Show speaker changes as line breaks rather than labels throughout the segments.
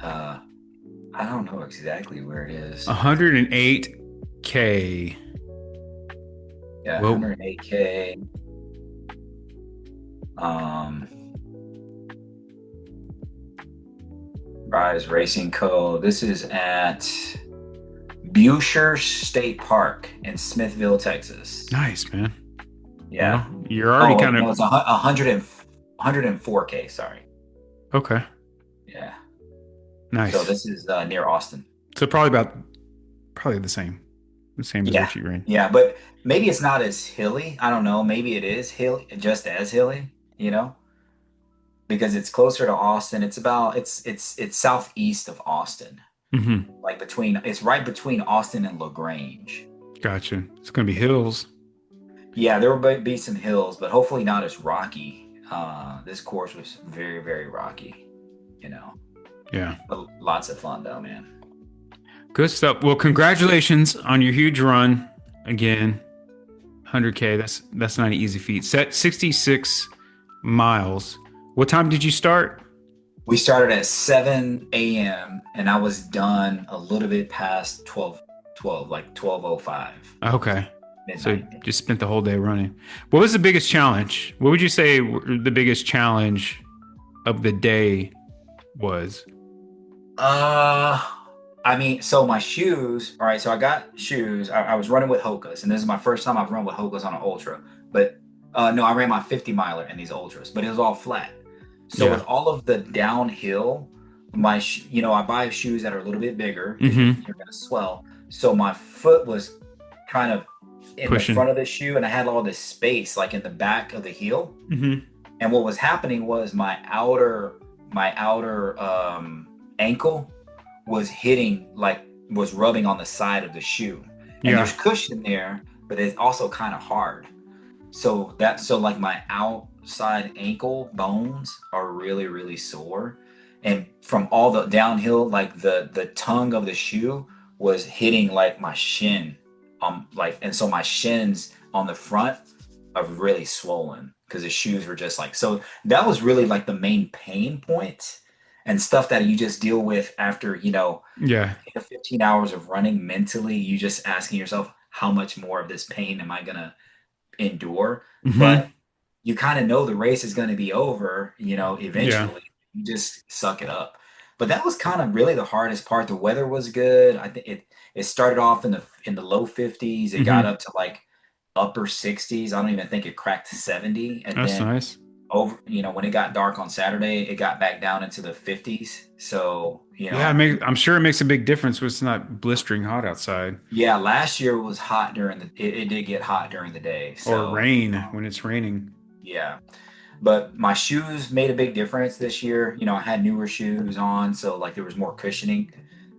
Uh, I don't know exactly where it is.
108K.
Yeah,
Whoa.
108K. Um, Rise Racing Co. This is at Buescher State Park in Smithville, Texas.
Nice, man.
Yeah.
Well, you're already
Oh
kind
wait,
of
no, it's a hundred and 104K. Sorry.
okay.
Yeah. So
Nice.
this is near Austin.
So probably the same as
Yeah.
what you ran.
Yeah, but maybe it's not as hilly. I don't know. Maybe it is hilly, just as hilly, you know, because it's closer to Austin. It's southeast of Austin,
Hmm.
like it's right between Austin and LaGrange.
Gotcha. It's gonna be hills.
Yeah, there will be some hills, but hopefully not as rocky. This course was very, very rocky, you know,
Yeah.
but lots of fun though, man.
Good stuff. Well, congratulations on your huge run again. 100K. That's not an easy feat. Set 66 miles. What time did you start?
We started at 7 a.m. and I was done a little bit past 12, like 12:05. It was
Okay. So
midnight.
just spent the whole day running. What was the biggest challenge? What would you say the biggest challenge of the day was?
Uh, I mean, so my shoes, all right, so I got shoes. I was running with Hoka's, and this is my first time I've run with Hoka's on an ultra. But no, I ran my 50 miler in these ultras, but it was all flat. So with
Yeah.
all of the downhill, I buy shoes that are a little bit bigger because
Hmm.
you're gonna swell. So my foot was kind of in the
Pushing.
front of the shoe, and I had all this space like in the back of the heel.
Hmm.
And what was happening was my outer ankle was rubbing on the side of the shoe. And
Yeah.
there's cushion there, but it's also kind of hard. So like my outside ankle bones are really, really sore. And from all the downhill, like the tongue of the shoe was hitting like my shin. And so my shins on the front are really swollen because the shoes were just like so that was really like the main pain point and stuff that you just deal with after 15 hours of running mentally. You just asking yourself, how much more of this pain am I gonna endure?
Hmm.
But you kind of know the race is going to be over,
Yeah.
eventually. You just suck it up. But that was kind of really the hardest part. The weather was good. I think it started off in the low 50s. It got
Hmm.
up to like upper 60s. I don't even think it cracked 70. And
That's
then
nice.
when it got dark on Saturday, it got back down into the 50s. So,
Yeah, I'm sure it makes a big difference when it's not blistering hot outside
yeah, last year was hot it did get hot during the day.
or
So,
rain when it's raining.
yeah. But my shoes made a big difference this year. I had newer shoes on, so like there was more cushioning.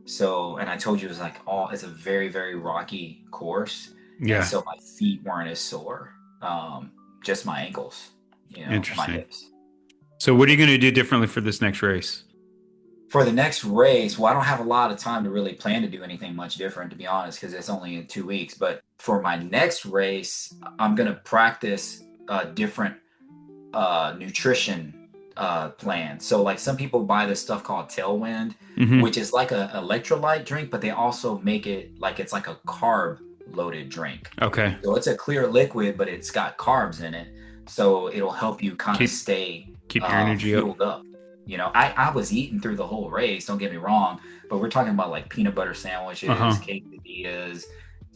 So, and I told you it was like it's a very, very rocky course. And
Yeah.
so my feet weren't as sore. Just my ankles, and my
Interesting.
hips.
So what are you going to do differently for this next race?
For the next race, well, I don't have a lot of time to really plan to do anything much different, to be honest, because it's only in 2 weeks. But for my next race, I'm going to practice different nutrition plan. So like some people buy this stuff called Tailwind,
Hmm.
which is like a electrolyte drink, but they also make it like it's like a carb loaded drink.
Okay.
So it's a clear liquid, but it's got carbs in it. So it'll help you kind of
Keep
stay
keep your energy up.
fueled up. I was eating through the whole race, don't get me wrong, but we're talking about like peanut butter sandwiches,
Uh-huh.
quesadillas,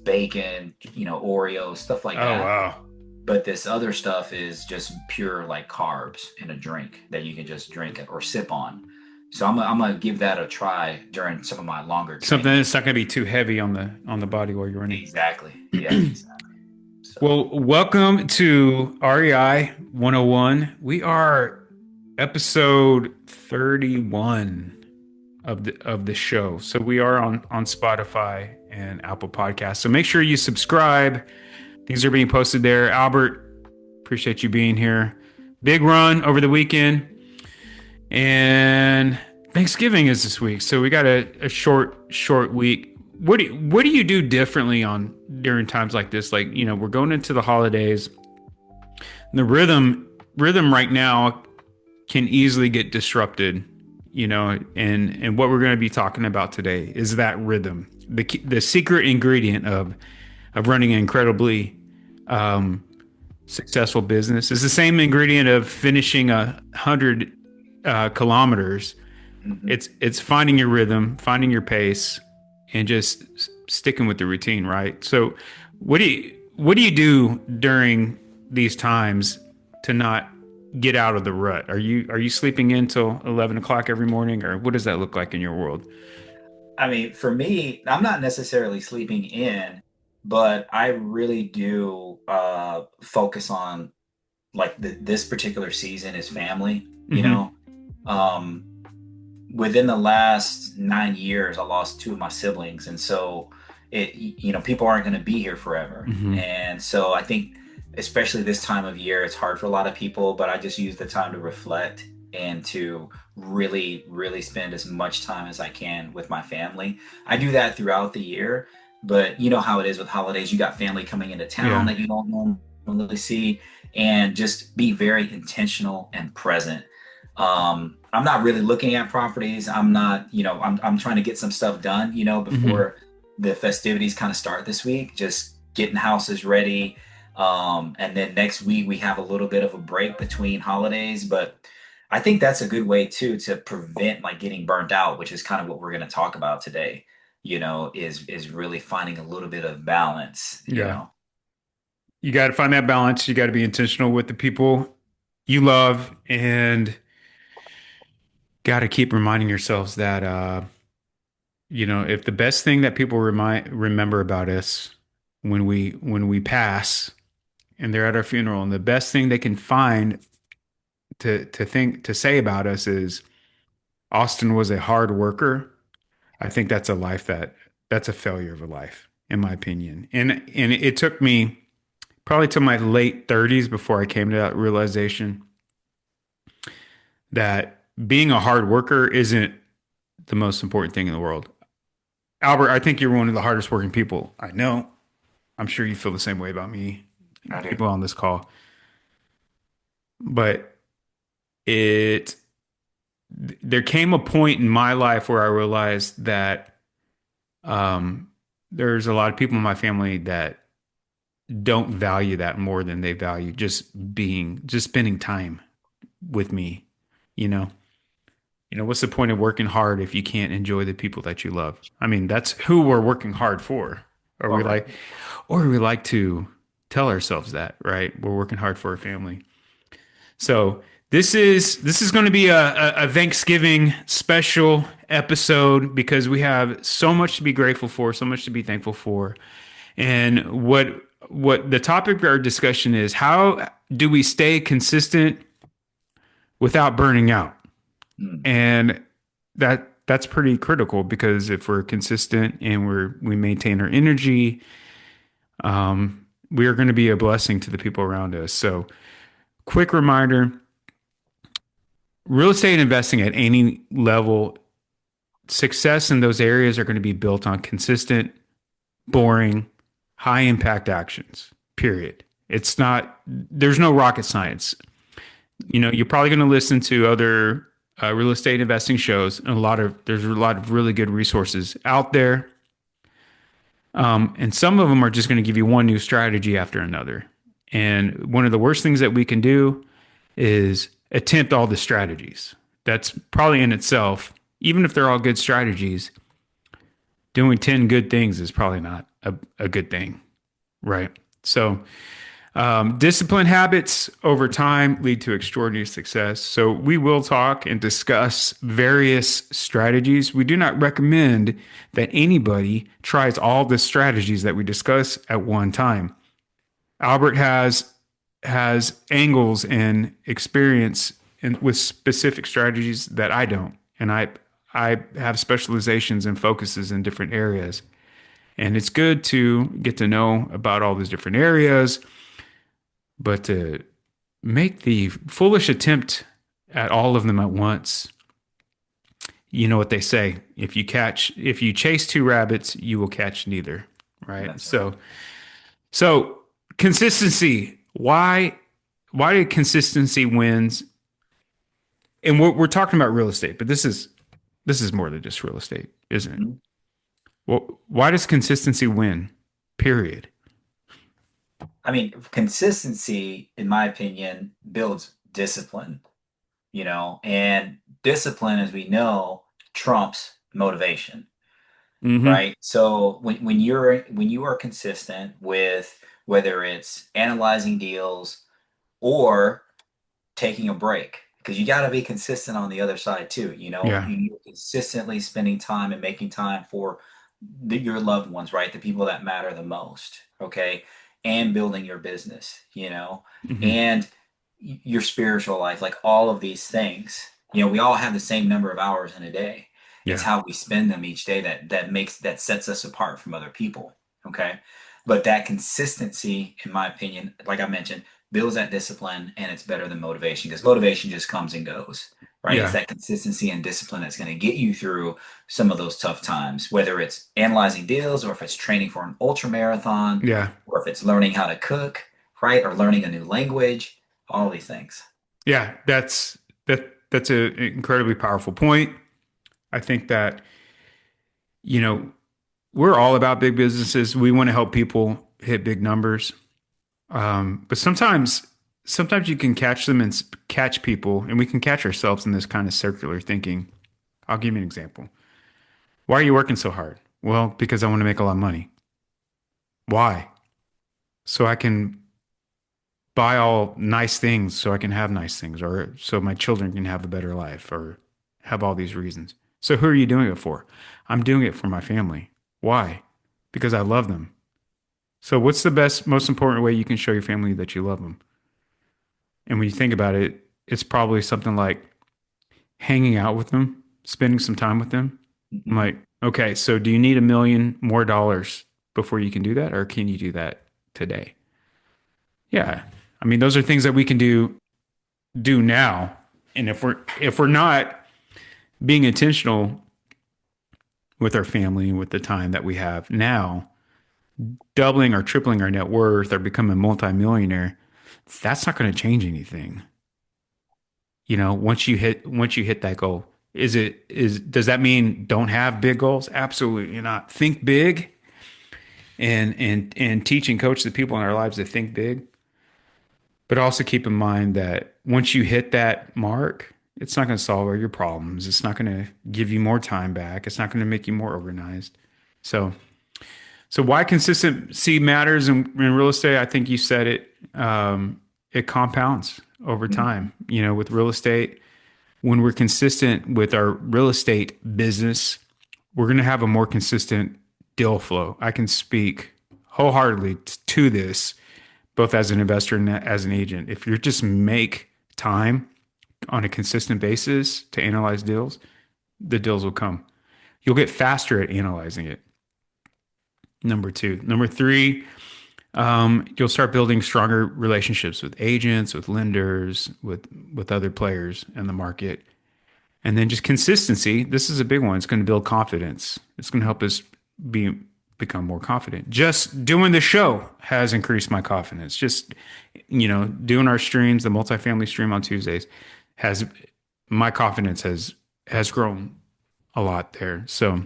bacon, Oreos, stuff like
Oh
that.
wow.
But this other stuff is just pure like carbs in a drink that you can just drink it or sip on. So I'm gonna give that a try during some of my longer
Something
training.
that's not going to be too heavy on the body while you're running.
Exactly. Yeah, exactly. So
Well, welcome to REI 101. We are episode 31 of the show. So we are on Spotify and Apple Podcasts. So make sure you subscribe. Things are being posted there. Albert, appreciate you being here. Big run over the weekend. And Thanksgiving is this week. So we got a short week. What do you do differently on during times like this? Like, we're going into the holidays. The rhythm right now can easily get disrupted and what we're going to be talking about today is that rhythm, the secret ingredient of running an incredibly successful business is the same ingredient of finishing 100 kilometers.
Hmm.
It's finding your rhythm, finding your pace, and just sticking with the routine, right? So, what do you do during these times to not get out of the rut? Are you sleeping in till 11 o'clock every morning, or what does that look like in your world?
I mean, for me, I'm not necessarily sleeping in, but I really do focus on like this particular season is family, you
Hmm.
know. Um, Within the last 9 years, I lost two of my siblings, and so people aren't going to be here forever.
Hmm.
And so I think, especially this time of year, it's hard for a lot of people. But I just use the time to reflect and to really, really spend as much time as I can with my family. I do that throughout the year, but you know how it is with holidays. You got family coming into town
Yeah.
that you don't normally see, and just be very intentional and present. I'm not really looking at properties. I'm not, I'm trying to get some stuff done,
Hmm.
before the festivities kind of start this week, just getting houses ready. And then next week we have a little bit of a break between holidays, but I think that's a good way too to prevent like getting burnt out, which is kind of what we're going to talk about today, is really finding a little bit of balance.
Yeah. You got to find that balance. You got to be intentional with the people you love, and got to keep reminding yourselves that if the best thing that people remember about us when we pass and they're at our funeral, and the best thing they can find to say about us is Austin was a hard worker. I think that's a failure of a life, in my opinion. And it took me probably to my late 30s before I came to that realization that being a hard worker isn't the most important thing in the world. Albert, I think you're one of the hardest working people I know. I'm sure you feel the same way about me,
I do.
people on this call. But it there came a point in my life where I realized that um, there's a lot of people in my family that don't value that more than they value just spending time with me. You know, what's the point of working hard if you can't enjoy the people that you love? I mean, that's who we're working hard for. Or we
Correct.
like, or we like to tell ourselves that, right? We're working hard for our family. So this is going to be a Thanksgiving special episode because we have so much to be grateful for, so much to be thankful for. And what the topic of our discussion is, how do we stay consistent without burning out?
Mm.
And that's pretty critical because if we're consistent and we maintain our energy, we are going to be a blessing to the people around us. So, quick reminder, real estate investing at any level, success in those areas are going to be built on consistent, boring, high impact actions. Period. It's not, there's no rocket science. You're probably going to listen to other real estate investing shows, and there's a lot of really good resources out there. And some of them are just going to give you one new strategy after another. And one of the worst things that we can do is attempt all the strategies. That's probably in itself, even if they're all good strategies, doing 10 good things is probably not a good thing, right? So, disciplined habits over time lead to extraordinary success. So, we will talk and discuss various strategies. We do not recommend that anybody tries all the strategies that we discuss at one time. Albert has angles and experience with specific strategies that I don't, and I have specializations and focuses in different areas. And it's good to get to know about all these different areas, but to make the foolish attempt at all of them at once, you know what they say: if you chase two rabbits, you will catch neither, right?
That's right.
So consistency. Why did consistency wins? And we're talking about real estate, but this is this is more than just real estate, isn't it?
Mhm.
Well, why does consistency win? Period.
I mean, consistency, in my opinion, builds discipline, and discipline, as we know, trumps motivation,
Hmm.
right? So when you are consistent with whether it's analyzing deals or taking a break, because you got to be consistent on the other side too.
Yeah.
You're consistently spending time and making time for your loved ones, right? The people that matter the most, okay? And building your business,
Hmm.
and your spiritual life, like all of these things. We all have the same number of hours in a day. It's
Yeah.
how we spend them each day that sets us apart from other people, okay? But that consistency, in my opinion, like I mentioned, builds that discipline, and it's better than motivation, because motivation just comes and goes, right? It's
Yeah.
that consistency and discipline that's going to get you through some of those tough times, whether it's analyzing deals or if it's training for an ultra marathon
Yeah.
or if it's learning how to cook, right? Or learning a new language, all these things.
Yeah. That's an incredibly powerful point. I think that, you know, we're all about big businesses. We want to help people hit big numbers. But sometimes you can catch them and catch people, and we can catch ourselves in this kind of circular thinking. I'll give you an example. Why are you working so hard? Well, because I want to make a lot of money. Why? So I can buy all nice things so I can have nice things, or so my children can have a better life, or have all these reasons. So who are you doing it for? I'm doing it for my family. Why? Because I love them. So what's the best, most important way you can show your family that you love them? And when you think about it, it's probably something like hanging out with them, spending some time with them. I'm
Mm-hmm.
like, okay, so do you need $1 million more dollars before you can do that, or can you do that today? Yeah. I mean, those are things that we can do now. And if we're not being intentional with our family and with the time that we have now, doubling or tripling our net worth or becoming a multimillionaire, that's not going to change anything. Once you hit that goal. Does that mean don't have big goals? Absolutely not. Think big and teach and coach the people in our lives to think big. But also keep in mind that once you hit that mark, it's not going to solve all your problems. It's not going to give you more time back. It's not going to make you more organized. So, so why consistency matters in real estate? I think you said it. It compounds over
Mm-hmm.
time. With real estate, when we're consistent with our real estate business, we're going to have a more consistent deal flow. I can speak wholeheartedly to this, both as an investor and as an agent. If you just make time on a consistent basis to analyze deals, the deals will come. You'll get faster at analyzing it. Number two. Number three, you'll start building stronger relationships with agents, with lenders, with other players in the market. And then just consistency. This is a big one. It's going to build confidence. It's going to help us be become more confident. Just doing the show has increased my confidence. Just doing our streams, the multifamily stream on Tuesdays, has my confidence has grown a lot there. So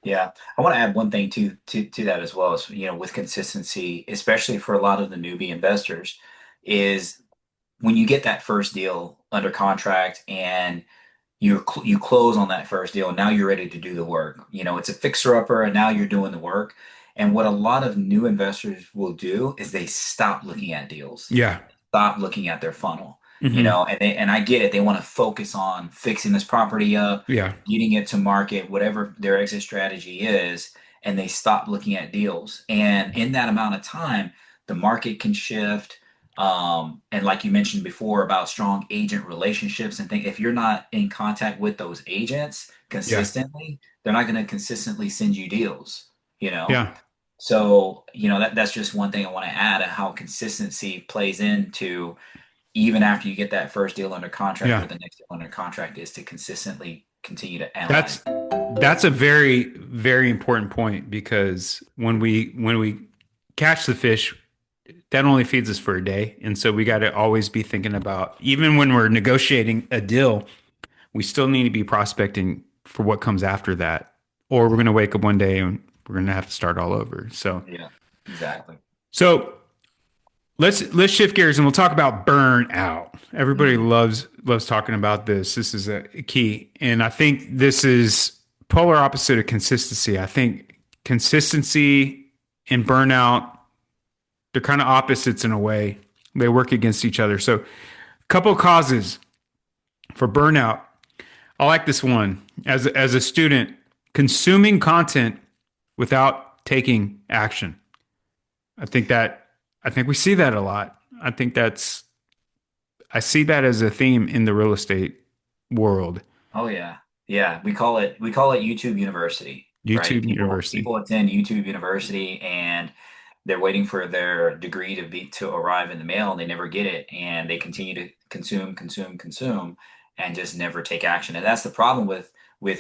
Yeah, I want to add one thing to that as well. Is with consistency, especially for a lot of the newbie investors, is when you get that first deal under contract and you close on that first deal, and now you're ready to do the work. It's a fixer upper, and now you're doing the work. And what a lot of new investors will do is they stop looking at deals,
yeah,
stop looking at their funnel.
hmm,
And I get it. They want to focus on fixing this property up,
yeah,
getting it to market, whatever their exit strategy is, and they stop looking at deals. And in that amount of time, the market can shift. And like you mentioned before about strong agent relationships and things, if you're not in contact with those agents
yeah,
consistently, they're not going to consistently send you deals, you know?
yeah,
So, that's just one thing I want to add of how consistency plays into even after you get that first deal under contract or
yeah.
the next deal under contract is to consistently continue to analyze.
That's a very, very important point because when we catch the fish, that only feeds us for a day. And so we got to always be thinking about, even when we're negotiating a deal, We still need to be prospecting for what comes after that, or we're going to wake up one day and we're going to have to start all over.
Yeah, exactly.
So let's shift gears and we'll talk about burnout. Everybody
Hmm.
loves talking about this. This is a key, and I think this is polar opposite of consistency. I think consistency and burnout, they're kind of opposites in a way. They work against each other. So, a couple causes for burnout. I like this one. As a student, consuming content without taking action. I think that I think we see that a lot. I see that as a theme in the real estate world.
Oh yeah. Yeah, we call it YouTube University, right?
YouTube
People
University.
people attend YouTube University and they're waiting for their degree to arrive in the mail and they never get it and they continue to consume, consume, consume and just never take action. And that's the problem with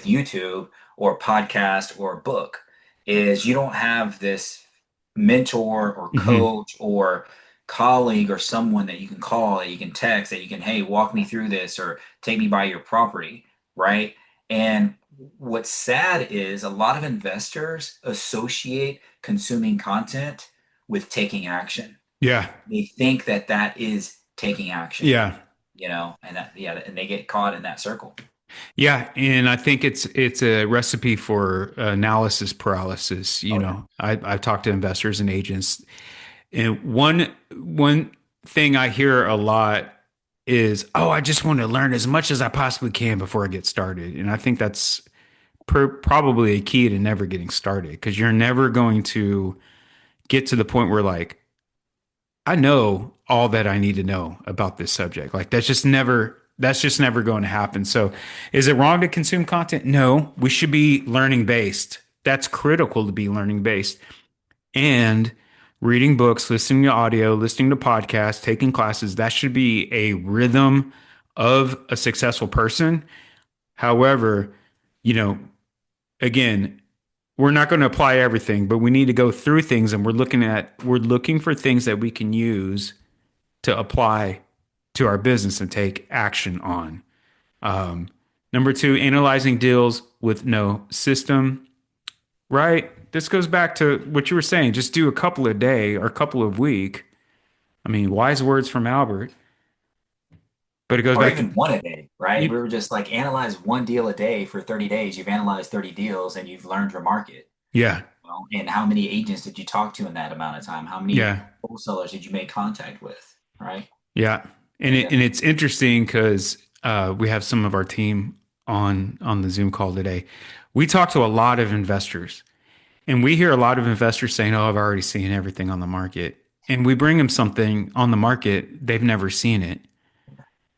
YouTube or podcast or book is you don't have this mentor or
Hmm.
coach or colleague or someone that you can call, that you can text, that you can, hey, walk me through this or take me by your property, right? And what's sad is a lot of investors associate consuming content with taking action.
Yeah.
They think that that is taking action,
Yeah.
and that, yeah, and they get caught in that circle.
Yeah, and I think it's a recipe for analysis paralysis.
Oh yeah.
I've talked to investors and agents, and one thing I hear a lot is, "Oh, I just want to learn as much as I possibly can before I get started." And I think that's probably a key to never getting started because you're never going to get to the point where like I know all that I need to know about this subject. Like that's just never going to happen. So is it wrong to consume content? No, we should be learning based. That's critical to be learning based. And reading books, listening to audio, listening to podcasts, taking classes, that should be a rhythm of a successful person. However, you know, again, we're not going to apply everything, but we need to go through things and we're looking for things that we can use to apply to our business and take action on. Um, Number two, analyzing deals with no system, right? This goes back to what you were saying. Just do a couple a day or a couple of week. I mean, wise words from Albert, but it goes
Or
back to
even one a day, right?
you.
We were just like analyze one deal a day for 30 days. You've analyzed 30 deals and you've learned your market.
Yeah,
And how many agents did you talk to in that amount of time? How many
yeah,
wholesalers did you make contact with? Right?
yeah. And
Yeah.
it's interesting because we have some of our team on the Zoom call today. We talk to a lot of investors. And we hear a lot of investors saying, "Oh, I've already seen everything on the market." And we bring them something on the market, they've never seen it.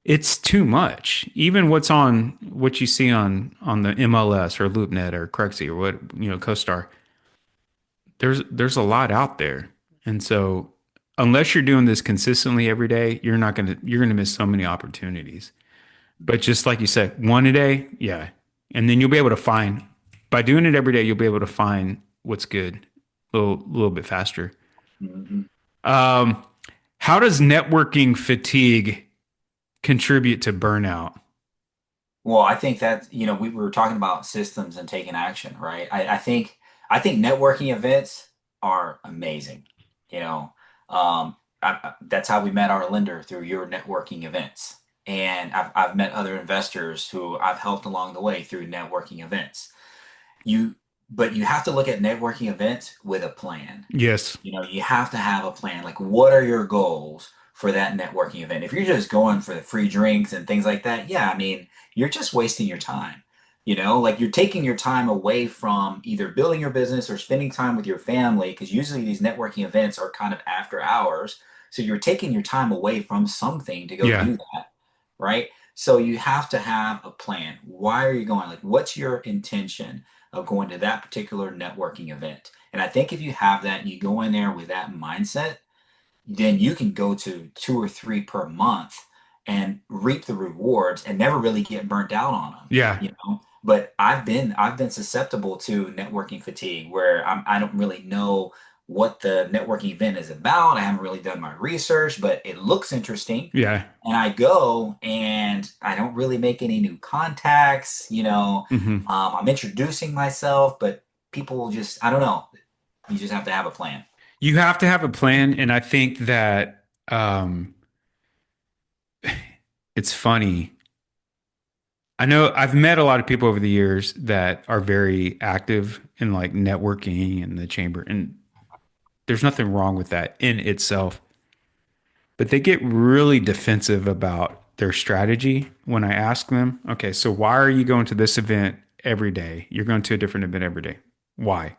It's too much. Even what you see on the MLS or LoopNet or Craigslist or CoStar, there's a lot out there. And so unless you're doing this consistently every day, you're gonna miss so many opportunities. But just like you said, one a day, yeah. And then you'll be able to find by doing it every day, you'll be able to find what's good a little bit faster.
Hmm.
Um, how does networking fatigue contribute to burnout?
Well, I think that, we were talking about systems and taking action, right? I think networking events are amazing. You know, that's how we met our lender through your networking events. And I've met other investors who I've helped along the way through networking events. You, but you have to look at networking events with a plan.
Yes.
You have to have a plan. Like, what are your goals for that networking event? If you're just going for the free drinks and things like that, yeah, I mean, you're just wasting your time. Like you're taking your time away from either building your business or spending time with your family, because usually these networking events are kind of after hours. So you're taking your time away from something to go
Yeah.
do that, right? So you have to have a plan. Why are you going? Like, what's your intention of going to that particular networking event? And I think if you have that and you go in there with that mindset, then you can go to two or three per month and reap the rewards and never really get burnt out on them,
Yeah.
But I've been susceptible to networking fatigue where I don't really know what the networking event is about. I haven't really done my research, but it looks interesting.
Yeah.
And I go and I don't really make any new contacts.
Hmm.
I'm introducing myself, but people just, I don't know. You just have to have a plan.
You have to have a plan, and I think that it's funny. I know I've met a lot of people over the years that are very active in like networking in the chamber, and there's nothing wrong with that in itself. But they get really defensive about their strategy when I ask them, okay, so why are you going to this event every day? You're going to a different event every day. Why?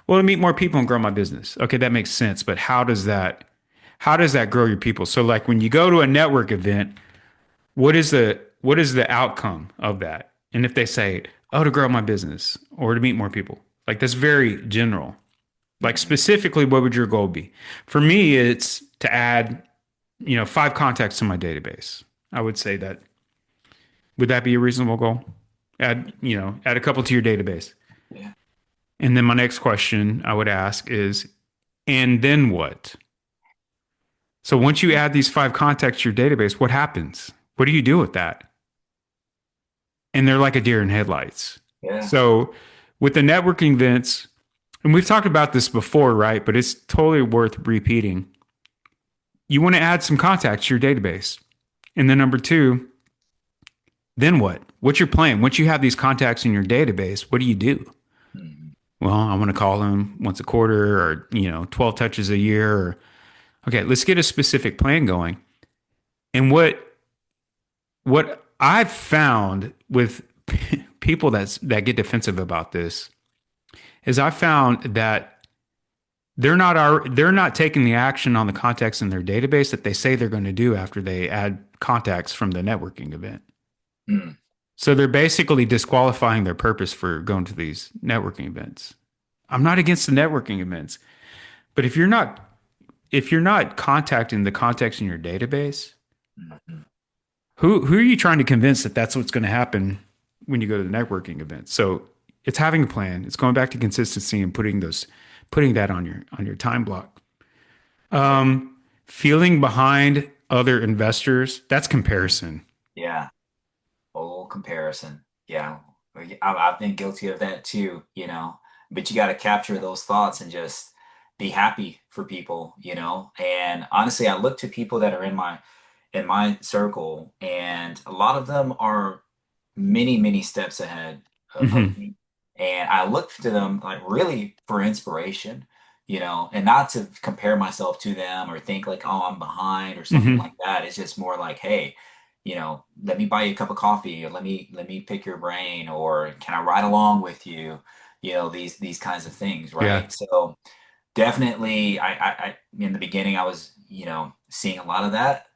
Well, to meet more people and grow my business. Okay, that makes sense, but how does that grow your people? So like when you go to a network event, what is the outcome of that? And if they say, "Oh, to grow my business or to meet more people." Like that's very general. Like
Mhm.
specifically, what would your goal be? For me, it's to add, 5 contacts to my database. I would say that. Would that be a reasonable goal? Add a couple to your database.
Yeah.
And then my next question I would ask is, and then what? So once you add these 5 contacts to your database, what happens? What do you do with that? And they're like a deer in headlights.
Yeah.
So with the networking events, and we've talked about this before, right? But it's totally worth repeating. You want to add some contacts to your database. And then number two, then what? What's your plan? Once you have these contacts in your database, what do you do?
Mhm.
Well, I want to call them once a quarter or, 12 touches a year. Or, okay, let's get a specific plan going. And what I've found with people that get defensive about this is I found that they're not taking the action on the contacts in their database that they say they're going to do after they add contacts from the networking event.
Mm.
So they're basically disqualifying their purpose for going to these networking events. I'm not against the networking events, but if you're not contacting the contacts in your database,
Mhm.
who are you trying to convince that that's what's going to happen when you go to the networking event? So it's having a plan. It's going back to consistency and putting that on your time block.
Yeah.
Feeling behind other investors, that's comparison.
Yeah. Old comparison. Yeah. I've been guilty of that too, but you got to capture those thoughts and just be happy for people. And honestly, I look to people that are in my circle, and a lot of them are many, many steps ahead of
Hmm.
me. And I look to them like really for inspiration, and not to compare myself to them or think like, oh, I'm behind or something
Hmm.
like that. It's just more like, hey, let me buy you a cup of coffee, or let me pick your brain, or can I ride along with you? These kinds of things,
Yeah.
right? So definitely, I in the beginning I was, seeing a lot of that,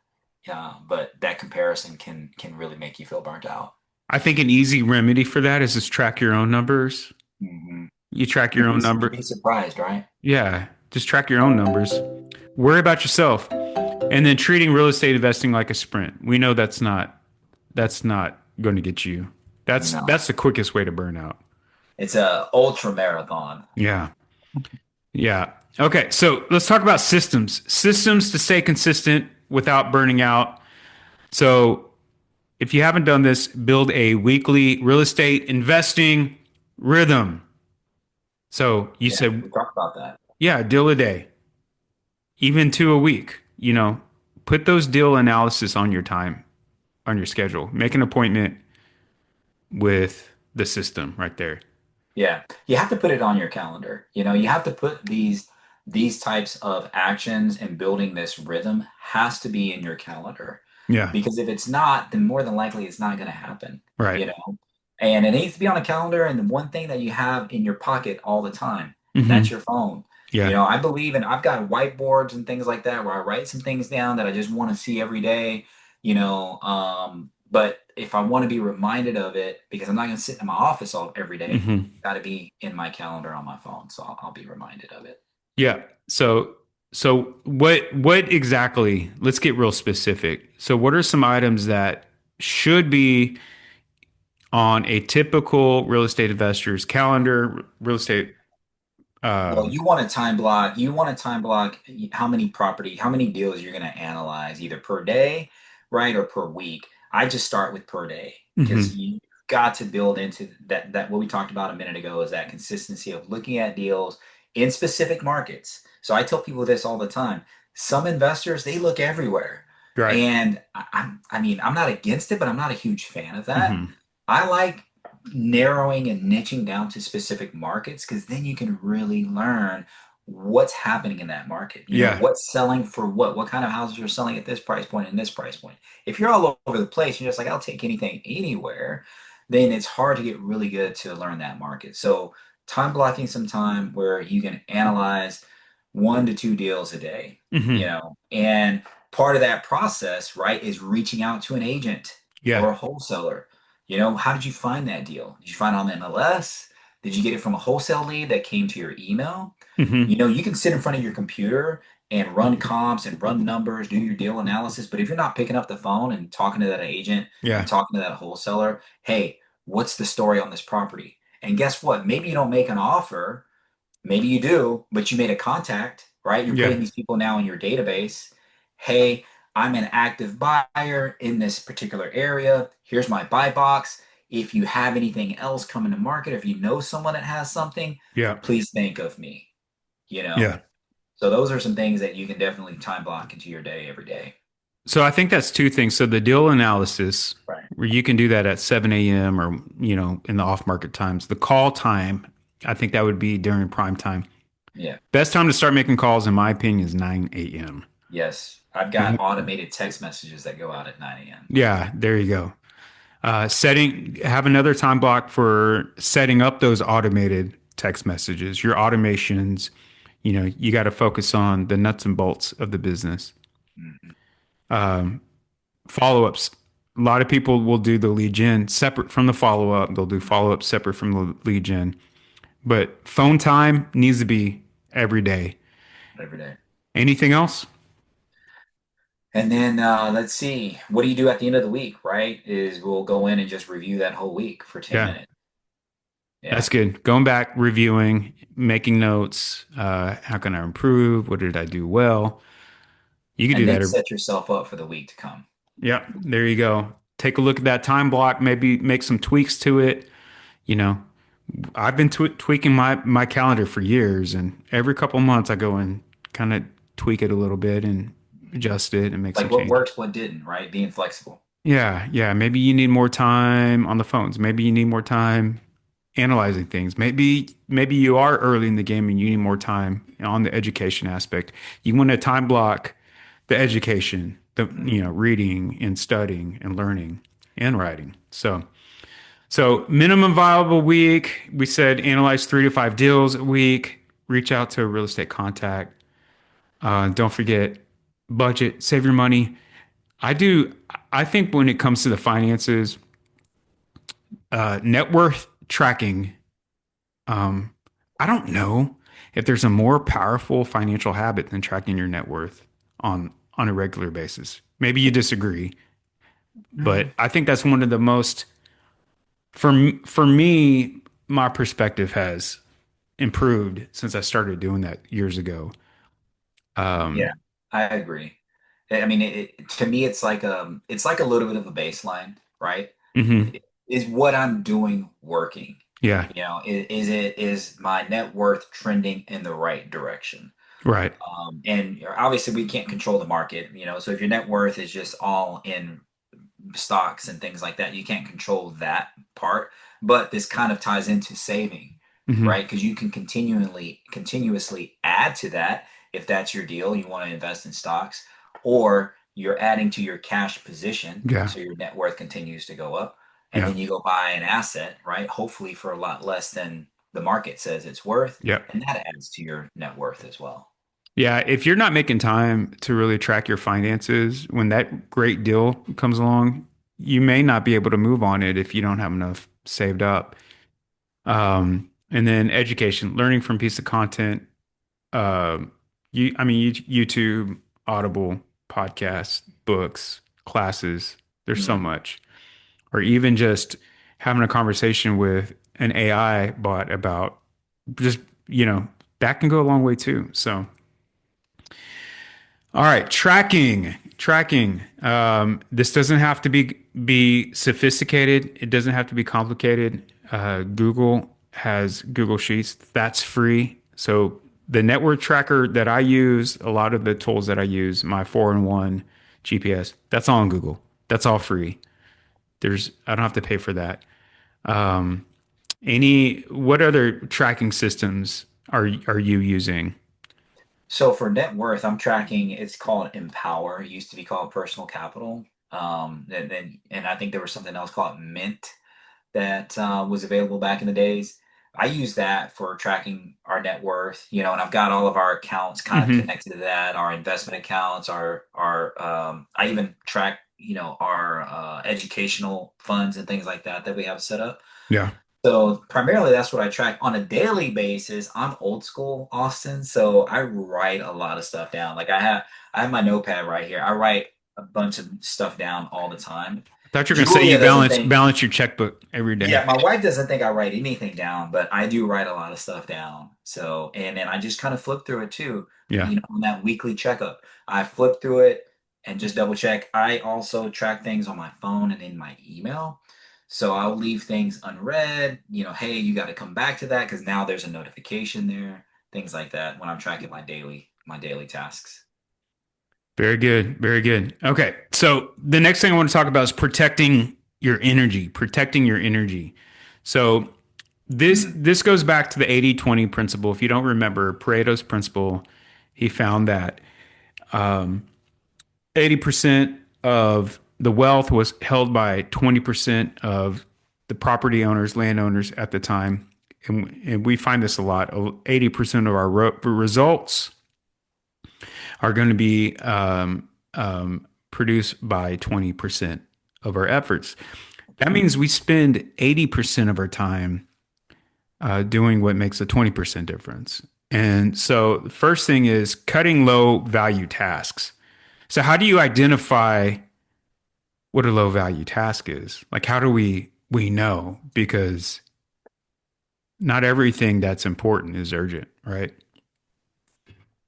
but that comparison can really make you feel burnt out.
I think an easy remedy for that is just track your own numbers.
Hmm.
You track your
You'd
own
be, you'd
number.
be surprised, right?
Yeah. Just track your own numbers. Worry about yourself. And then treating real estate investing like a sprint. We know that's not going to get you. That's
No,
that's the quickest way to burn out.
it's a ultra marathon.
Yeah. Yeah. Okay, so let's talk about systems. Systems to stay consistent without burning out. So, if you haven't done this, build a weekly real estate investing rhythm. So, you
Yeah,
said,
we talked about that.
yeah, deal a day, even 2 a week. Put those deal analysis on your time, on your schedule. Make an appointment with the system right there.
Yeah, you have to put it on your calendar. You have to put these types of actions, and building this rhythm has to be in your calendar.
Yeah.
Because if it's not, then more than likely it's not going to happen,
Right.
you know. And it needs to be on a calendar, and the one thing that you have in your pocket all the time, and
Hmm.
that's your phone.
Yeah.
I believe in I've got whiteboards and things like that where I write some things down that I just want to see every day. But if I want to be reminded of it, because I'm not going to sit in my office all every day,
Hmm.
got to be in my calendar on my phone, so I'll be reminded of it.
Yeah. So what exactly, let's get real specific. So what are some items that should be on a typical real estate investor's calendar, real estate
Well, you want to time block. You want to time block how many deals you're going to analyze either per day, right, or per week. I just start with per day because
Hmm.
you got to build into that what we talked about a minute ago is that consistency of looking at deals in specific markets. So I tell people this all the time. Some investors, they look everywhere.
Right.
And I mean, I'm not against it, but I'm not a huge fan of that.
Hmm.
I like narrowing and niching down to specific markets because then you can really learn what's happening in that market. You know,
Yeah.
what's selling for what kind of houses are selling at this price point and this price point. If you're all over the place, you're just like, I'll take anything anywhere, then it's hard to get really good to learn that market. So time blocking some time where you can analyze 1 to 2 deals a day,
Hmm.
and part of that process, right, is reaching out to an agent
Yeah.
or a wholesaler. How did you find that deal? Did you find it on the MLS? Did you get it from a wholesale lead that came to your email?
Hmm.
You can sit in front of your computer and run comps and run numbers, do your deal analysis. But if you're not picking up the phone and talking to that agent and
Yeah.
talking to that wholesaler, hey, what's the story on this property? And guess what? Maybe you don't make an offer. Maybe you do, but you made a contact, right? You're
Yeah.
putting these people now in your database. Hey, I'm an active buyer in this particular area. Here's my buy box. If you have anything else coming to market, if you know someone that has something,
Yeah.
please think of me, you know?
Yeah.
So those are some things that you can definitely time block into your day every day.
So I think that's two things. So the deal analysis,
Right.
where you can do that at 7 a.m. or, in the off market times. The call time, I think that would be during prime time.
Yeah.
Best time to start making calls, in my opinion, is 9 a.m.
Yes. I've got automated text messages that go out at 9 a.m.
Yeah, there you go. Have another time block for setting up those automated text messages, your automations. You got to focus on the nuts and bolts of the business.
Mhm.
Follow-ups. A lot of people will do the lead gen separate from the follow-up. They'll do follow-up separate from the lead gen. But phone time needs to be every day.
Every day.
Anything else?
And then let's see, what do you do at the end of the week, right? Is we'll go in and just review that whole week for 10
Yeah,
minutes.
that's
Yeah.
good. Going back, reviewing, making notes. How can I improve? What did I do well? You could do
And then
that.
set yourself up for the week to come.
Yeah, there you go. Take a look at that time block, maybe make some tweaks to it. You know, I've been tweaking my calendar for years, and every couple months I go and kind of tweak it a little bit and adjust it and make some
Like what
changes.
works, what didn't, right? Being flexible.
Yeah, yeah. Maybe you need more time on the phones. Maybe you need more time analyzing things. Maybe you are early in the game and you need more time on the education aspect. You want to time block the education, the
Mhm.
reading and studying and learning and writing. So minimum viable week, we said analyze 3 to 5 deals a week, reach out to a real estate contact. Don't forget budget, save your money. I do. I think when it comes to the finances, net worth tracking, um, I don't know if there's a more powerful financial habit than tracking your net worth on a regular basis. Maybe you disagree, but
Mm.
I think that's one of the most for me, my perspective has improved since I started doing that years ago.
Yeah,
Um,
I agree. I mean, to me, it's like a little bit of a baseline, right?
mhm.
Is what I'm doing working?
Yeah,
Is my net worth trending in the right direction?
right.
And obviously, we can't control the market, so if your net worth is just all in stocks and things like that, you can't control that part. But this kind of ties into saving,
Hmm.
right? Because you can continuously add to that if that's your deal. You want to invest in stocks, or you're adding to your cash position,
Yeah,
so your net worth continues to go up, and
yeah,
then you go buy an asset, right? Hopefully for a lot less than the market says it's worth,
yeah.
and that adds to your net worth as well.
Yeah, if you're not making time to really track your finances, when that great deal comes along, you may not be able to move on it if you don't have enough saved up. And then education, learning from piece of content, YouTube, Audible, podcasts, books, classes. There's so
Mhm.
much. Or even just having a conversation with an AI bot about just, you know, that can go a long way too. So, all right, tracking. This doesn't have to be sophisticated. It doesn't have to be complicated. Google has Google Sheets. That's free. So the network tracker that I use, a lot of the tools that I use, my 4-in-1 GPS, that's all on Google. That's all free. I don't have to pay for that. Um, what other tracking systems are you using?
So for net worth, I'm tracking. It's called Empower. It used to be called Personal Capital. And I think there was something else called Mint that was available back in the days. I use that for tracking our net worth, and I've got all of our accounts kind of
Hmm.
connected to that. Our investment accounts, I even track, our educational funds and things like that we have set up.
Yeah.
So primarily that's what I track on a daily basis. I'm old school, Austin, so I write a lot of stuff down. Like I have my notepad right here. I write a bunch of stuff down all the time.
I thought you were going to say you
Julia doesn't think,
balance your checkbook every day.
yeah, my wife doesn't think I write anything down, but I do write a lot of stuff down. So, and then I just kind of flip through it too,
Yeah.
on that weekly checkup. I flip through it and just double check. I also track things on my phone and in my email. So I'll leave things unread, hey, you got to come back to that because now there's a notification there, things like that when I'm tracking my daily tasks.
Very good. Very good. Okay. So the next thing I want to talk about is protecting your energy. So
Mm.
this goes back to the 80-20 principle. If you don't remember Pareto's principle, he found that 80% of the wealth was held by 20% of the property owners, landowners at the time. And we find this a lot. 80% of our results are going to be produced by 20% of our efforts. That means we spend 80% of our time doing what makes a 20% difference. And so the first thing is cutting low value tasks. So how do you identify what a low value task is? Like how do we know? Because not everything that's important is urgent, right?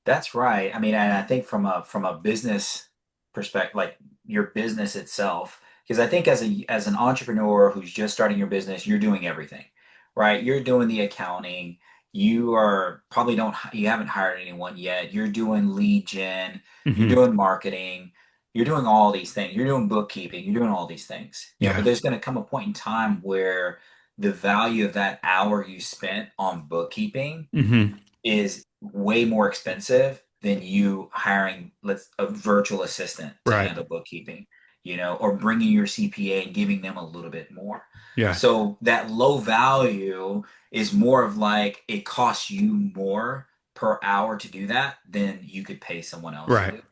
That's right. I mean, and I think from a business perspective, like your business itself, because I think as an entrepreneur who's just starting your business, you're doing everything, right? You're doing the accounting. You are probably don't you haven't hired anyone yet. You're doing lead gen. You're
Hmm.
doing marketing. You're doing all these things. You're doing bookkeeping. You're doing all these things. But
Yeah.
there's going to come a point in time where the value of that hour you spent on bookkeeping
Hmm.
is way more expensive than you hiring a virtual assistant to
Right.
handle bookkeeping, or bringing your CPA and giving them a little bit more.
Yeah.
So that low value is more of like it costs you more per hour to do that than you could pay someone else to
Right.
do.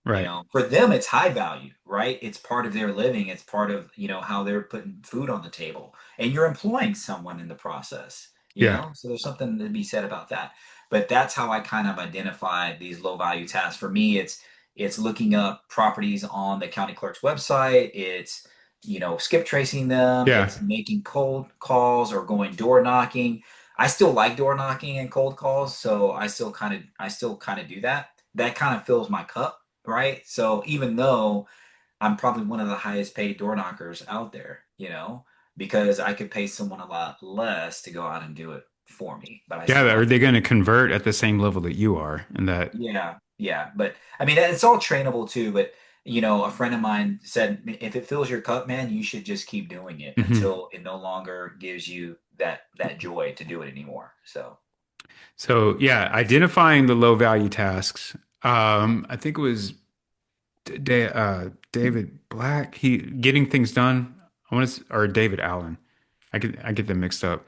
Right.
For them, it's high value, right? It's part of their living. It's part of, how they're putting food on the table. And you're employing someone in the process,
Yeah.
So there's something to be said about that. But that's how I kind of identify these low value tasks. For me, it's looking up properties on the county clerk's website. It's, skip tracing them.
Yeah.
It's making cold calls or going door knocking. I still like door knocking and cold calls, so I still kind of do that. That kind of fills my cup, right? So even though I'm probably one of the highest paid door knockers out there, because I could pay someone a lot less to go out and do it for me, but I
Yeah.
still
Are
like
they
to
going
do
to
it.
convert at the same level that you are? And that,
Yeah, yeah. But I mean, it's all trainable too. But a friend of mine said, if it fills your cup, man, you should just keep doing it
mhm.
until it no longer gives you that joy to do it anymore. So,
So yeah, identifying the low value tasks. I think it was David Black. He getting things done. Or David Allen. I get them mixed up.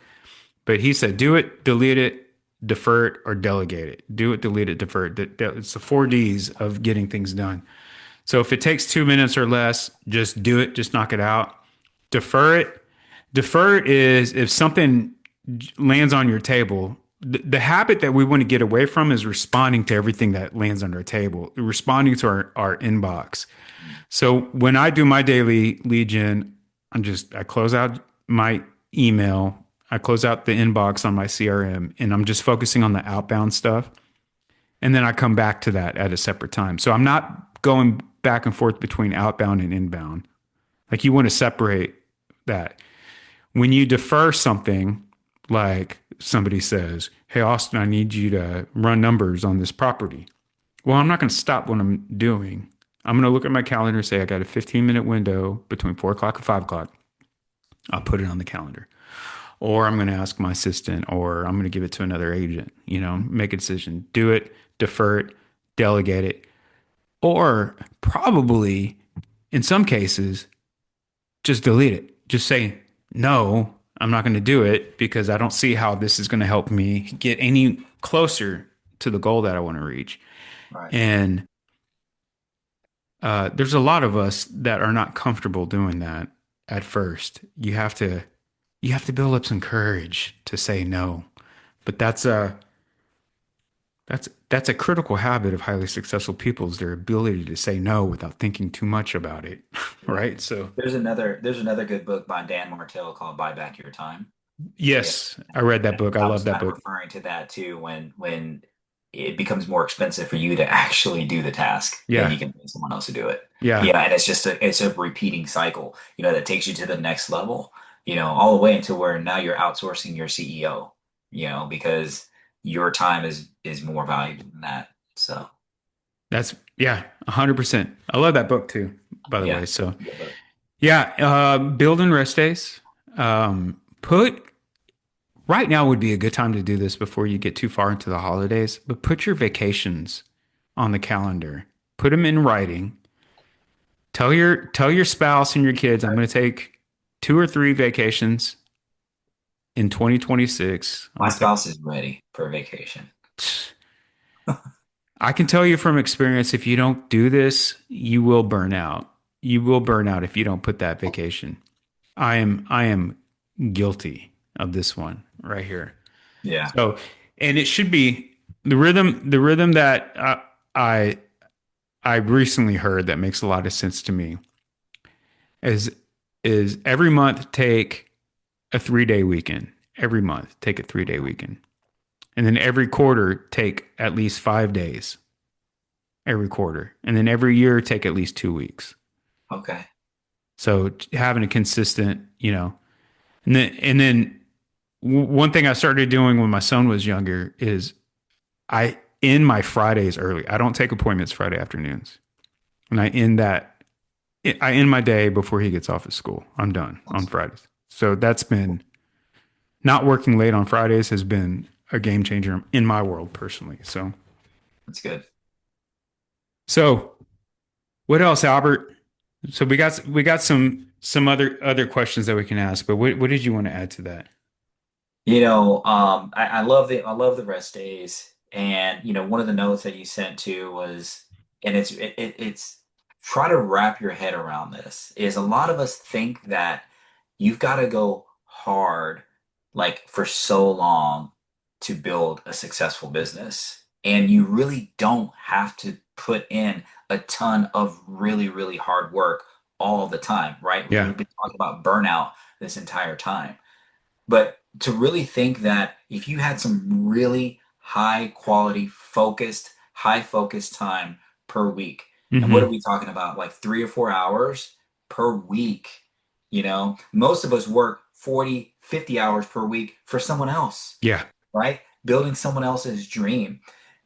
But he said, do it, delete it, defer it, or delegate it. Do it, delete it, defer it. It's the 4 Ds of getting things done. So if it takes 2 minutes or less, just do it, just knock it out. Defer it. Defer it is if something lands on your table. The habit that we want to get away from is responding to everything that lands on our table, responding to our inbox. So when I do my daily lead gen, I close out my email. I close out the inbox on my CRM, and I'm just focusing on the outbound stuff. And then I come back to that at a separate time. So I'm not going back and forth between outbound and inbound. Like you want to separate that. When you defer something, like somebody says, "Hey, Austin, I need you to run numbers on this property." Well, I'm not going to stop what I'm doing. I'm going to look at my calendar and say, I got a 15-minute window between 4 o'clock and 5 o'clock. I'll put it on the calendar. Or I'm going to ask my assistant, or I'm going to give it to another agent, make a decision, do it, defer it, delegate it, or probably in some cases, just delete it. Just say, no, I'm not going to do it because I don't see how this is going to help me get any closer to the goal that I want to reach.
Right.
And there's a lot of us that are not comfortable doing that at first. You have to build up some courage to say no. But that's a critical habit of highly successful people is their ability to say no without thinking too much about it.
Yeah.
Right? So,
There's another good book by Dan Martell called Buy Back Your Time. Yeah.
yes, I read that book. I
I
love
was
that
kind of
book.
referring to that too when it becomes more expensive for you to actually do the task than
Yeah.
you can pay someone else to do it.
Yeah.
Yeah, and it's a repeating cycle, that takes you to the next level, all the way into where now you're outsourcing your CEO, because your time is more valuable than that. So
That's yeah, 100%. I love that book too, by the
yeah,
way. So,
good book.
yeah, build and rest days. Put right now would be a good time to do this before you get too far into the holidays, but put your vacations on the calendar. Put them in writing. Tell your spouse and your kids, I'm going to take 2 or 3 vacations in 2026. I'm
My
going to
spouse is ready for a vacation.
take I can tell you from experience, if you don't do this, you will burn out. You will burn out if you don't put that vacation. I am guilty of this one right here.
Yeah,
So, and it should be the rhythm that I I recently heard that makes a lot of sense to me is is every month take a 3-day weekend. Every month take a 3-day weekend. And then every quarter take at least 5 days every quarter. And then every year take at least 2 weeks.
okay.
So having a consistent, and then one thing I started doing when my son was younger is I end my Fridays early. I don't take appointments Friday afternoons. And I end my day before he gets off of school. I'm done on
That's,
Fridays. So that's been not working late on Fridays has been a game changer in my world personally.
that's good.
So what else, Albert? So we got some other questions that we can ask, but what did you want to add to that?
I love the rest days, and one of the notes that you sent to was, and it's try to wrap your head around this. Is a lot of us think that you've got to go hard, like for so long, to build a successful business, and you really don't have to put in a ton of really really hard work all the time, right?
Yeah.
We've been talking about burnout this entire time. But to really think that if you had some really high quality, focused, high focused time per week, and what are
Hmm.
we talking about? Like 3 or 4 hours per week. Most of us work 40, 50 hours per week for someone else,
Yeah.
right? Building someone else's dream.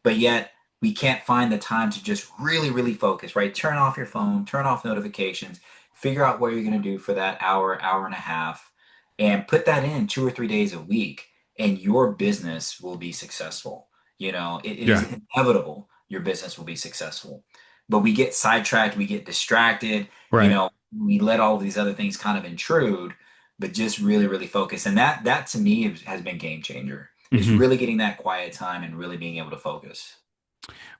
But yet we can't find the time to just really, really focus, right? Turn off your phone, turn off notifications, figure out what you're going to do for that hour, hour and a half, and put that in 2 or 3 days a week, and your business will be successful. It is
Yeah.
inevitable your business will be successful. But we get sidetracked, we get distracted,
Right.
we let all these other things kind of intrude, but just really, really focus. And that to me has been game changer is
Hmm.
really getting that quiet time and really being able to focus.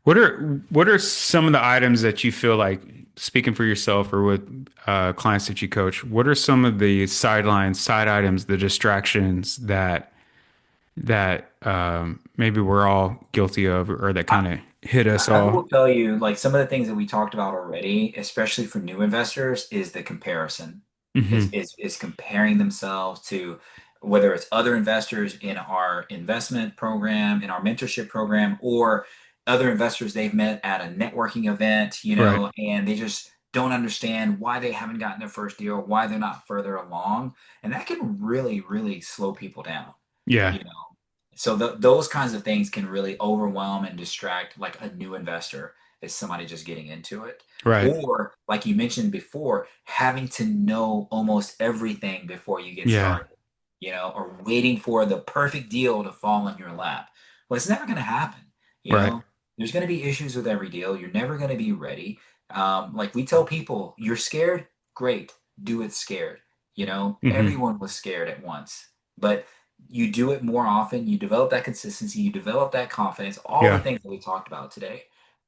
What are some of the items that you feel like, speaking for yourself or with clients that you coach, what are some of the sidelines, side items, the distractions that maybe we're all guilty of or that
I,
kind of hit us
I
all?
will tell you, like some of the things that we talked about already, especially for new investors, is the comparison, is
Hmm.
is is comparing themselves to. whether it's other investors in our investment program, in our mentorship program, or other investors they've met at a networking event,
Right.
and they just don't understand why they haven't gotten their first deal, why they're not further along. And that can really, really slow people down,
Yeah.
you know. So those kinds of things can really overwhelm and distract like a new investor as somebody just getting into it.
Right.
Or like you mentioned before, having to know almost everything before you get
Yeah.
started, or waiting for the perfect deal to fall in your lap. Well, it's never going to happen. You
Right.
know, there's going to be issues with every deal. You're never going to be ready. Like we tell people, you're scared, great, do it scared.
Hmm.
Everyone was scared at once, but you do it more often, you develop that consistency, you develop that confidence, all the
Yeah.
things that we talked about today,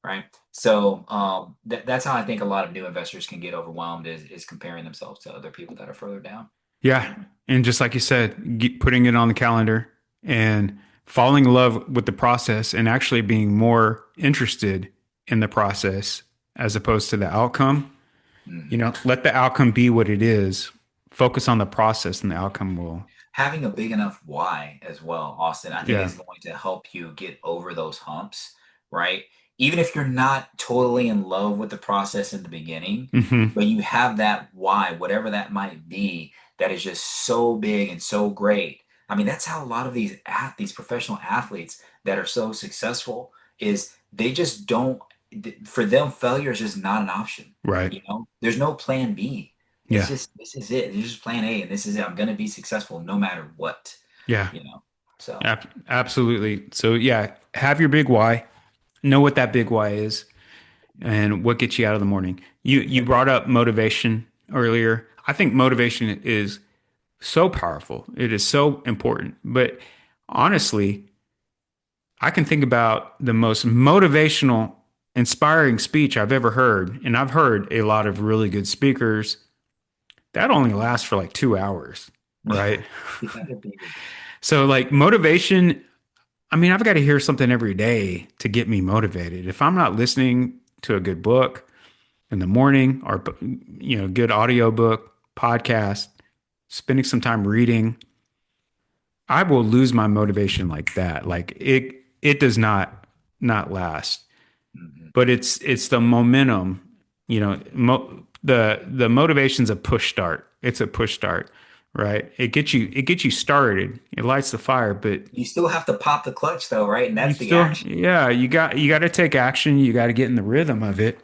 right? So that's how I think a lot of new investors can get overwhelmed is comparing themselves to other people that are further down.
Yeah. And just like you said, putting it on the calendar and falling in love with the process and actually being more interested in the process as opposed to the outcome.
Mhm.
Let the outcome be what it is. Focus on the process and the outcome will.
Having a big enough why as well, Austin, I think
Yeah.
is going to help you get over those humps, right? Even if you're not totally in love with the process in the beginning,
Hmm.
but you have that why, whatever that might be, that is just so big and so great. I mean, that's how a lot of these professional athletes that are so successful is they just don't, for them, failure is just not an option.
Right.
There's no plan B. It's
Yeah.
just this is it. This is plan A, and this is it. I'm gonna be successful no matter what.
Yeah.
You know. So
Absolutely. So yeah, have your big why. Know what that big why is and what gets you out of the morning. You
yeah,
brought up motivation earlier. I think motivation is so powerful. It is so important. But honestly, I can think about the most motivational, inspiring speech I've ever heard, and I've heard a lot of really good speakers that only lasts for like 2 hours,
yeah,
right?
yeah. Indeed.
So like motivation, I mean, I've got to hear something every day to get me motivated. If I'm not listening to a good book in the morning or good audio book, podcast, spending some time reading, I will lose my motivation like that. Like it does not last.
Mhm.
But it's the momentum, the motivation's a push start. It's a push start, right? It gets you started. It lights the fire, but
You still have to pop the clutch though, right? And
you
that's the
still,
action.
yeah, you got to take action. You got to get in the rhythm of it.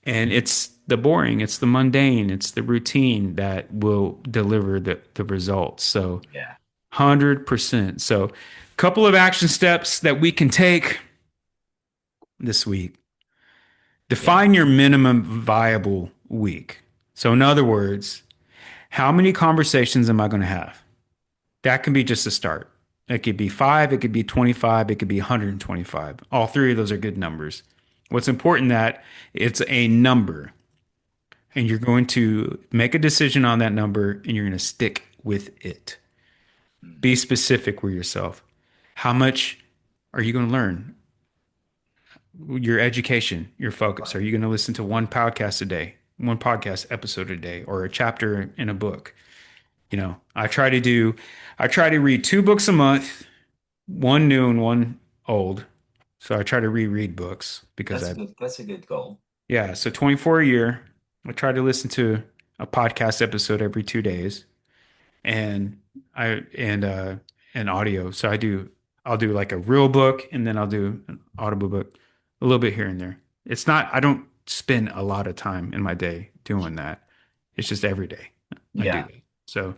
And it's the boring, it's the mundane, it's the routine that will deliver the results. So,
Yeah,
100%. So, couple of action steps that we can take this week.
yeah.
Define your minimum viable week. So, in other words, how many conversations am I going to have? That can be just a start. It could be five, it could be 25, it could be 125. All three of those are good numbers. What's important that it's a number and you're going to make a decision on that number and you're going to stick with it.
Mhm.
Be specific with yourself. How much are you going to learn? Your education, your focus.
Right.
Are you going to listen to one podcast a day, one podcast episode a day, or a chapter in a book? I try to read two books a month, one new and one old. So I try to reread books because
That's a good. That's a good goal.
yeah, so 24 a year. I try to listen to a podcast episode every 2 days and I and audio. So I'll do like a real book and then I'll do an audible book a little bit here and there. It's not I don't spend a lot of time in my day doing that. It's just every day I do
Yeah,
that. So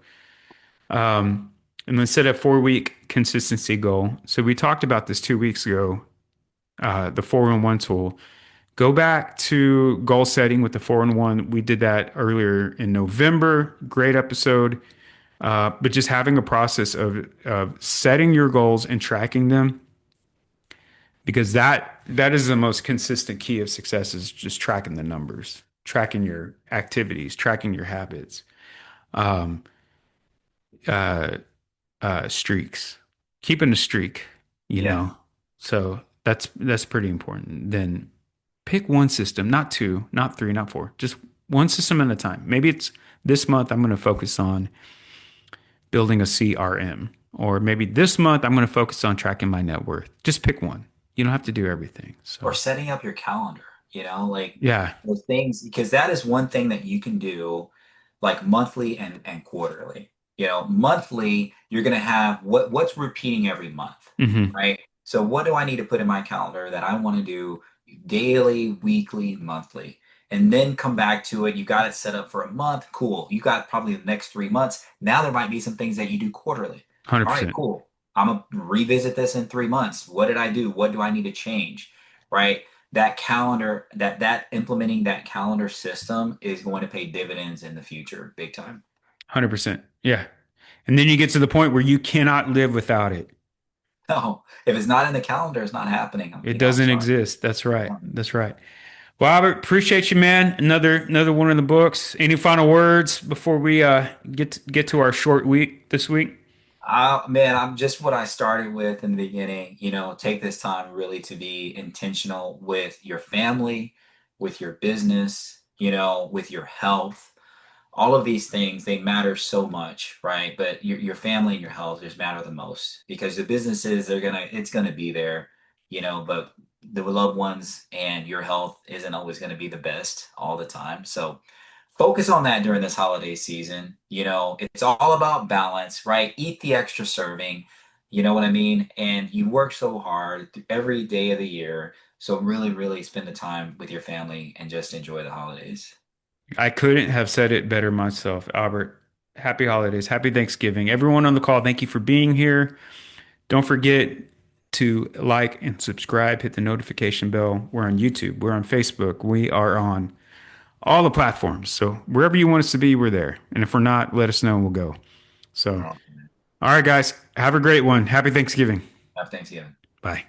and then set a 4 week consistency goal. So we talked about this 2 weeks ago, the 4-in-1 tool. Go back to goal setting with the 4-in-1. We did that earlier in November. Great episode. But just having a process of setting your goals and tracking them, because that is the most consistent key of success is just tracking the numbers, tracking your activities, tracking your habits, um, uh, streaks, keeping a streak, you
yeah,
know. So that's pretty important. Then pick one system, not two, not three, not four, just one system at a time. Maybe it's this month I'm going to focus on building a CRM. Or maybe this month I'm going to focus on tracking my net worth. Just pick one. You don't have to do everything.
Or
So,
setting up your calendar, like
yeah,
those things, because that is one thing that you can do like monthly and quarterly. Monthly, you're going to have what's repeating every month,
hmm
right? So what do I need to put in my calendar that I want to do daily, weekly, monthly? And then come back to it. You got it set up for a month. Cool. You got probably the next 3 months. Now there might be some things that you do quarterly. All right,
100%.
cool. I'm gonna revisit this in 3 months. What did I do? What do I need to change? Right? That calendar, that implementing that calendar system is going to pay dividends in the future, big time.
100%. Yeah. And then you get to the point where you cannot live without it.
No, if it's not in the calendar, it's not happening.
It
I'm
doesn't
sorry.
exist. That's right. That's right. Well, Albert, appreciate you, man. Another one in the books. Any final words before we get to our short week this week?
Man, I'm just what I started with in the beginning. Take this time really to be intentional with your family, with your business, with your health. All of these things, they matter so much, right? But your family and your health just matter the most, because the businesses, it's gonna be there, but the loved ones and your health isn't always going to be the best all the time. So focus on that during this holiday season. It's all about balance, right? Eat the extra serving, you know what I mean? And you work so hard every day of the year. So really, really spend the time with your family and just enjoy the holidays.
I couldn't have said it better myself, Albert. Happy holidays. Happy Thanksgiving. Everyone on the call, thank you for being here. Don't forget to like and subscribe, hit the notification bell. We're on YouTube, we're on Facebook, we are on all the platforms. So wherever you want us to be, we're there. And if we're not, let us know and we'll go. So,
Awesome.
all right, guys, have a great one. Happy Thanksgiving.
Have Thanksgiving.
Bye.